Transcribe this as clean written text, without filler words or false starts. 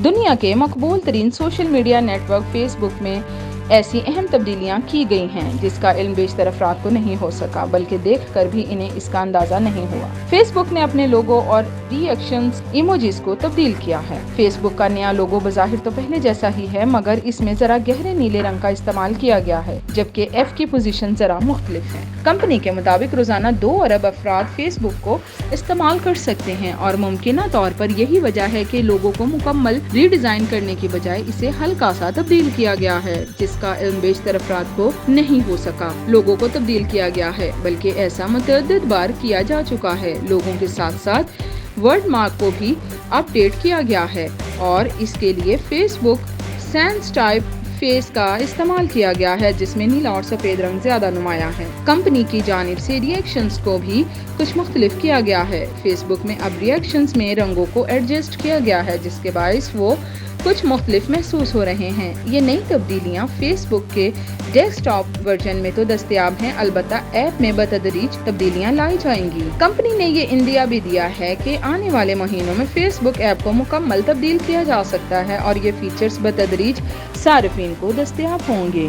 دنیا کے مقبول ترین social media network Facebook میں ایسی اہم تبدیلیاں کی گئی ہیں جس کا علم بیشتر افراد کو نہیں ہو سکا، بلکہ دیکھ کر بھی انہیں اس کا اندازہ نہیں ہوا۔ فیس بک نے اپنے لوگو اور ری ایکشنز ایموجیز کو تبدیل کیا ہے۔ فیس بک کا نیا لوگو بظاہر تو پہلے جیسا ہی ہے، مگر اس میں ذرا گہرے نیلے رنگ کا استعمال کیا گیا ہے، جبکہ ایف کی پوزیشن ذرا مختلف ہے۔ کمپنی کے مطابق روزانہ 2 ارب افراد فیس بک کو استعمال کر سکتے ہیں اور ممکنہ طور پر یہی وجہ ہے کہ لوگو کو مکمل ری ڈیزائن کرنے کی بجائے اسے ہلکا سا تبدیل کیا گیا ہے، جس کا علم بیشتر افراد کو نہیں ہو سکا۔ لوگو کو تبدیل کیا گیا ہے، بلکہ ایسا متعدد بار کیا جا چکا ہے۔ لوگوں کے ساتھ ساتھ ورڈ مارک کو بھی اپ ڈیٹ کیا گیا ہے اور اس کے لیے فیس بک سینس ٹائپ فیس کا استعمال کیا گیا ہے، جس میں نیلا اور سفید رنگ زیادہ نمایاں ہے۔ کمپنی کی جانب سے ری ایکشنز کو بھی کچھ مختلف کیا گیا ہے۔ فیس بک میں اب ری ایکشنز میں رنگوں کو ایڈجسٹ کیا گیا ہے، جس کے باعث وہ کچھ مختلف محسوس ہو رہے ہیں۔ یہ نئی تبدیلیاں فیس بک کے ڈیسک ٹاپ ورژن میں تو دستیاب ہیں، البتہ ایپ میں بتدریج تبدیلیاں لائی جائیں گی۔ کمپنی نے یہ اندیا بھی دیا ہے کہ آنے والے مہینوں میں فیس بک ایپ کو مکمل تبدیل کیا جا سکتا ہے اور یہ فیچرز بتدریج صارفین کو دستیاب ہوں گے۔